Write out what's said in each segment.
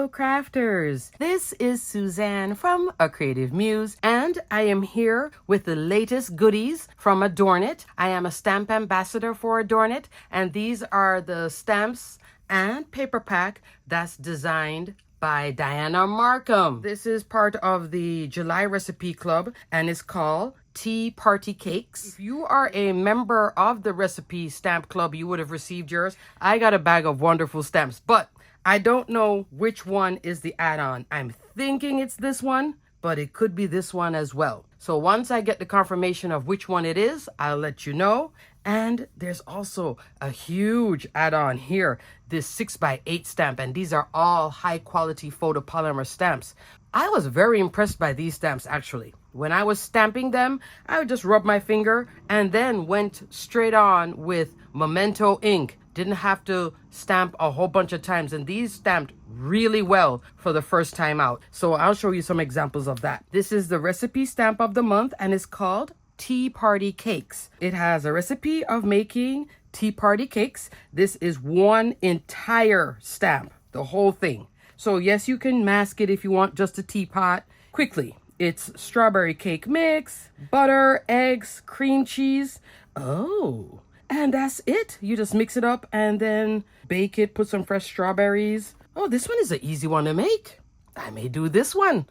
Hello crafters, this is Suzanne from A Creative Muse and I am here with the latest goodies from Adornit. I am a stamp ambassador for Adornit and these are the stamps and paper pack that's designed by Dianna Marcum. This is part of the July Recipe Club and it's called Tea Party Cakes. If you are a member of the Recipe Stamp Club, you would have received yours. I got a bag of wonderful stamps, but I don't know which one is the add-on. I'm thinking it's this one, but it could be this one as well. So once I get the confirmation of which one it is, I'll let you know. And there's also a huge add-on here, this 6x8 stamp, and these are all high-quality photopolymer stamps. I was very impressed by these stamps, actually. When I was stamping them, I would just rub my finger and then went straight on with Memento ink. Didn't have to stamp a whole bunch of times, and these stamped really well for the first time out. So I'll show you some examples of that. This is the recipe stamp of the month, and it's called Tea Party Cakes. It has a recipe of making tea party cakes. This is one entire stamp, the whole thing. So yes, you can mask it if you want just a teapot. Quickly, it's strawberry cake mix, butter, eggs, cream cheese. Oh, and that's it. You just mix it up and then bake it, put some fresh strawberries. Oh, this one is an easy one to make. I may do this one.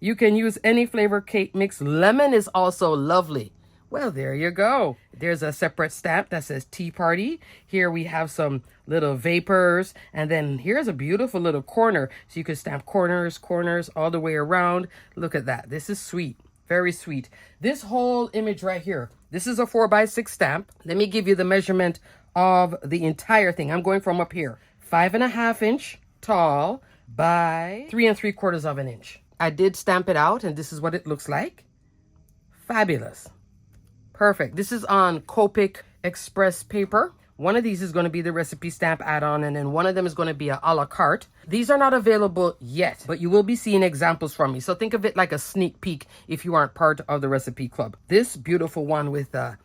You can use any flavor cake mix. Lemon is also lovely. Well, there you go. There's a separate stamp that says Tea Party. Here we have some little vapors. And then here's a beautiful little corner. So you can stamp corners all the way around. Look at that. This is sweet. Very sweet. This whole image right here, this is a 4x6 stamp. Let me give you the measurement of the entire thing. I'm going from up here. 5.5 inch tall by 3 3/4 of an inch. I did stamp it out and this is what it looks like. Fabulous. Perfect. This is on Copic Express paper. One of these is going to be the recipe stamp add-on, and then one of them is going to be a la carte. These are not available yet, but you will be seeing examples from me. So think of it like a sneak peek if you aren't part of the recipe club. This beautiful one with a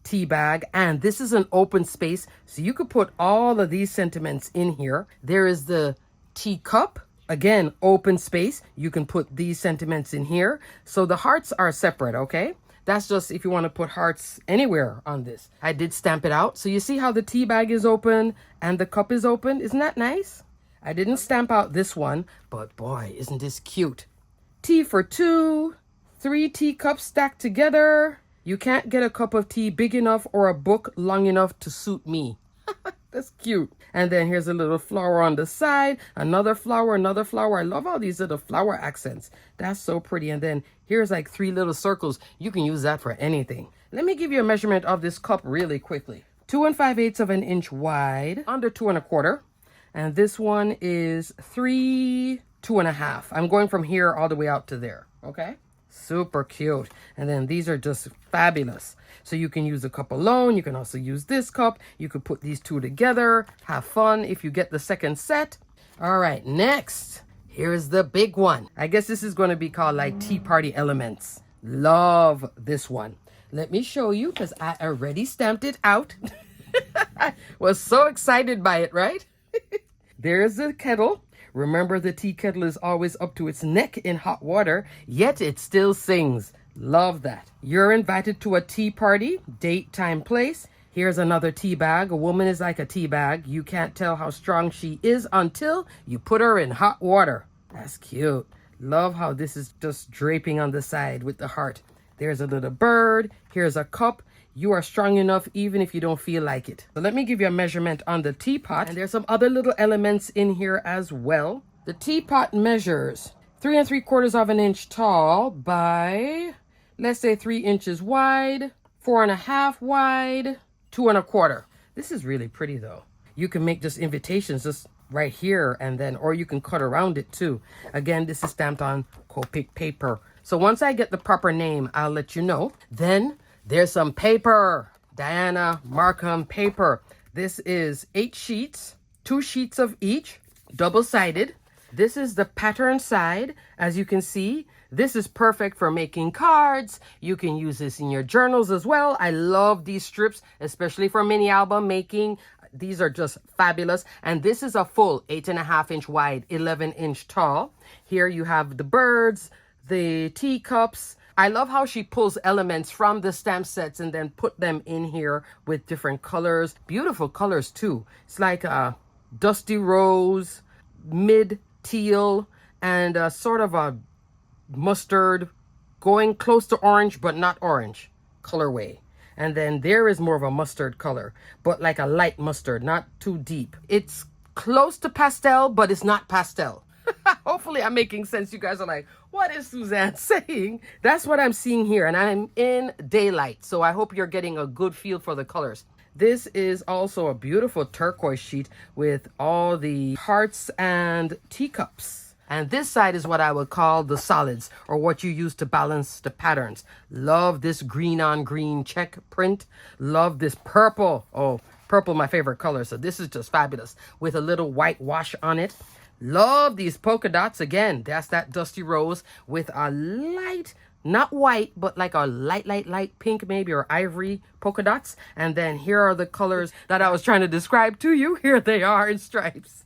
tea bag, and this is an open space, so you could put all of these sentiments in here. There is the tea cup. Again, open space. You can put these sentiments in here. So the hearts are separate, okay? That's just if you want to put hearts anywhere on this. I did stamp it out. So you see how the tea bag is open and the cup is open? Isn't that nice? I didn't stamp out this one, but boy, isn't this cute. Tea for two, 3 teacups stacked together. You can't get a cup of tea big enough or a book long enough to suit me. That's cute. And then here's a little flower on the side, another flower, another flower. I love all these little flower accents. That's so pretty. And then here's like 3 little circles. You can use that for anything. Let me give you a measurement of this cup really quickly. 2 5/8 of an inch wide, under 2 1/4. And this one is 3 2 1/2. I'm going from here all the way out to there. Okay. Super cute. And then these are just fabulous. So you can use the cup alone. You can also use this cup. You could put these two together. Have fun if you get the second set. All right, next. Here's the big one. I guess this is going to be called like Tea Party Elements. Love this one. Let me show you because I already stamped it out. I was so excited by it, right? There's the kettle. Remember, the tea kettle is always up to its neck in hot water, yet it still sings. Love that. You're invited to a tea party, date, time, place. Here's another tea bag. A woman is like a tea bag. You can't tell how strong she is until you put her in hot water. That's cute. Love how this is just draping on the side with the heart. There's a little bird. Here's a cup. You are strong enough even if you don't feel like it. So let me give you a measurement on the teapot. And there's some other little elements in here as well. The teapot measures 3 3/4 of an inch tall by, let's say 3 inches wide, 4 1/2 wide, 2 1/4. This is really pretty though. You can make just invitations just right here and then, or you can cut around it too. Again, this is stamped on Copic paper. So once I get the proper name, I'll let you know. Then there's some paper, Dianna Marcum paper. This is 8 sheets, 2 sheets of each, double-sided. This is the pattern side. As you can see, this is perfect for making cards. You can use this in your journals as well. I love these strips, especially for mini album making. these are just fabulous. And this is a full 8.5-inch wide, 11-inch tall. Here you have the birds, the teacups. I love how she pulls elements from the stamp sets and then put them in here with different colors. Beautiful colors too. It's like a dusty rose, mid teal, and a sort of a mustard, going close to orange but not orange colorway. And then there is more of a mustard color, but like a light mustard, not too deep. It's close to pastel, but it's not pastel. Hopefully I'm making sense. You guys are like, what is Suzanne saying? That's what I'm seeing here, and I'm in daylight, so I hope you're getting a good feel for the colors. This is also a beautiful turquoise sheet with all the hearts and teacups. And this side is what I would call the solids, or what you use to balance the patterns. Love this green on green check print. Love this purple. Oh, purple, my favorite color. So this is just fabulous with a little white wash on it. Love these polka dots. Again, that's that dusty rose with a light, not white, but like a light pink maybe, or ivory polka dots. And then here are the colors that I was trying to describe to you. Here they are in stripes.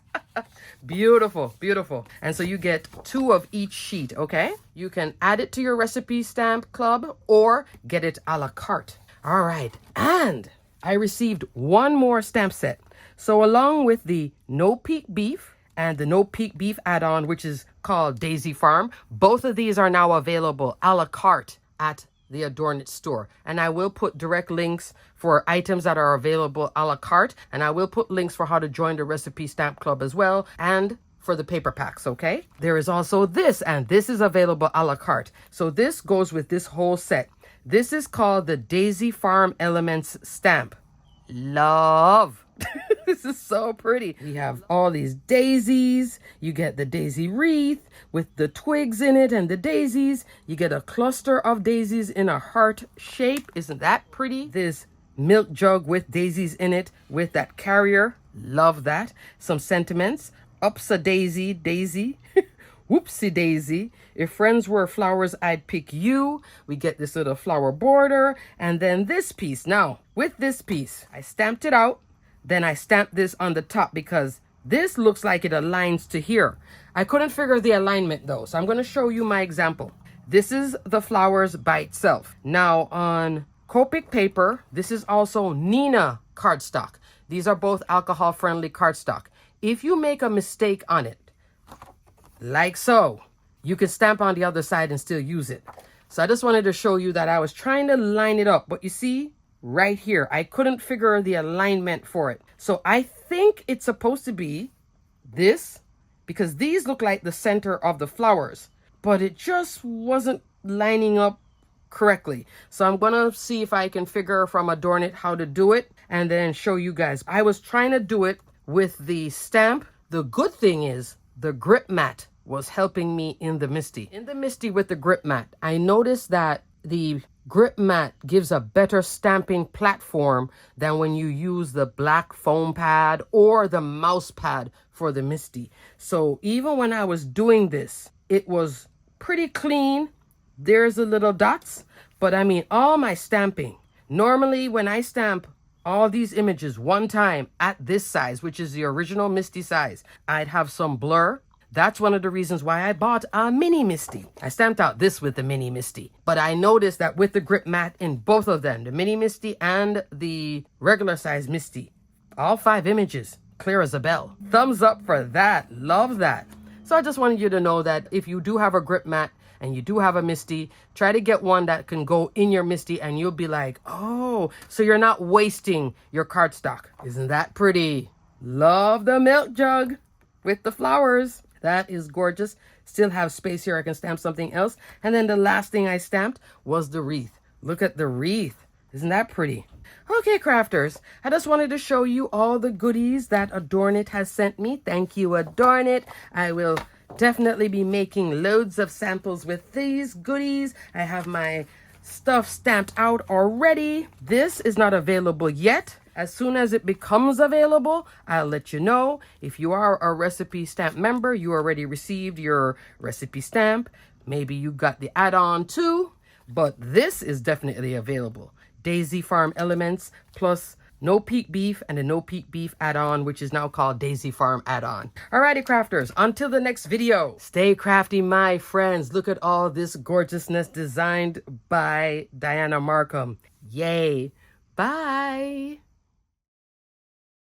Beautiful, beautiful. And so you get 2 of each sheet, okay? You can add it to your recipe stamp club or get it a la carte. All right, and I received 1 more stamp set. So along with the No Peak Beef and the No Peak Beef add-on, which is called Daisy Farm, both of these are now available a la carte at the Adornit store. And I will put direct links for items that are available a la carte, and I will put links for how to join the recipe stamp club as well, and for the paper packs, okay? There is also this, and this is available a la carte. So this goes with this whole set. This is called the Daisy Farm Elements stamp. Love. This is so pretty. We have all these daisies. You get the daisy wreath with the twigs in it and the daisies. You get a cluster of daisies in a heart shape. Isn't that pretty? This milk jug with daisies in it with that carrier. Love that. Some sentiments. Upsa daisy, daisy. Whoopsie daisy. If friends were flowers, I'd pick you. We get this little flower border. And then this piece. Now, with this piece, I stamped it out. Then I stamped this on the top because this looks like it aligns to here. I couldn't figure the alignment though, so I'm going to show you my example. This is the flowers by itself. Now on Copic paper, this is also Nina cardstock. These are both alcohol-friendly cardstock. If you make a mistake on it, like so, you can stamp on the other side and still use it. So I just wanted to show you that I was trying to line it up, but you see, right here, I couldn't figure the alignment for it. So I think it's supposed to be this, because these look like the center of the flowers, but it just wasn't lining up correctly. So I'm gonna see if I can figure from Adornit how to do it and then show you guys. I was trying to do it with the stamp. The good thing is the grip mat was helping me in the Misty. In the Misty with the grip mat, I noticed that the grip mat gives a better stamping platform than when you use the black foam pad or the mouse pad for the Misty. So even when I was doing this, it was pretty clean. There's the little dots, but I mean, all my stamping. Normally when I stamp all these images one time at this size, which is the original Misty size, I'd have some blur. That's one of the reasons why I bought a mini Misty. I stamped out this with the mini Misty, but I noticed that with the grip mat in both of them, the mini Misty and the regular size Misty, all 5 images, clear as a bell. Thumbs up for that. Love that. So I just wanted you to know that if you do have a grip mat and you do have a Misty, try to get one that can go in your Misty and you'll be like, oh, so you're not wasting your cardstock. Isn't that pretty? Love the milk jug with the flowers. That is gorgeous. Still have space here. I can stamp something else. And then the last thing I stamped was the wreath. Look at the wreath. Isn't that pretty? Okay, crafters. I just wanted to show you all the goodies that Adornit has sent me. Thank you, Adornit. I will definitely be making loads of samples with these goodies. I have my stuff stamped out already. This is not available yet. As soon as it becomes available, I'll let you know. If you are a recipe stamp member, you already received your recipe stamp. Maybe you got the add-on too, but this is definitely available. Daisy Farm Elements plus No Peak Beef and the No Peak Beef add-on, which is now called Daisy Farm add-on. Alrighty, crafters, until the next video, stay crafty, my friends. Look at all this gorgeousness designed by Dianna Marcum. Yay. Bye.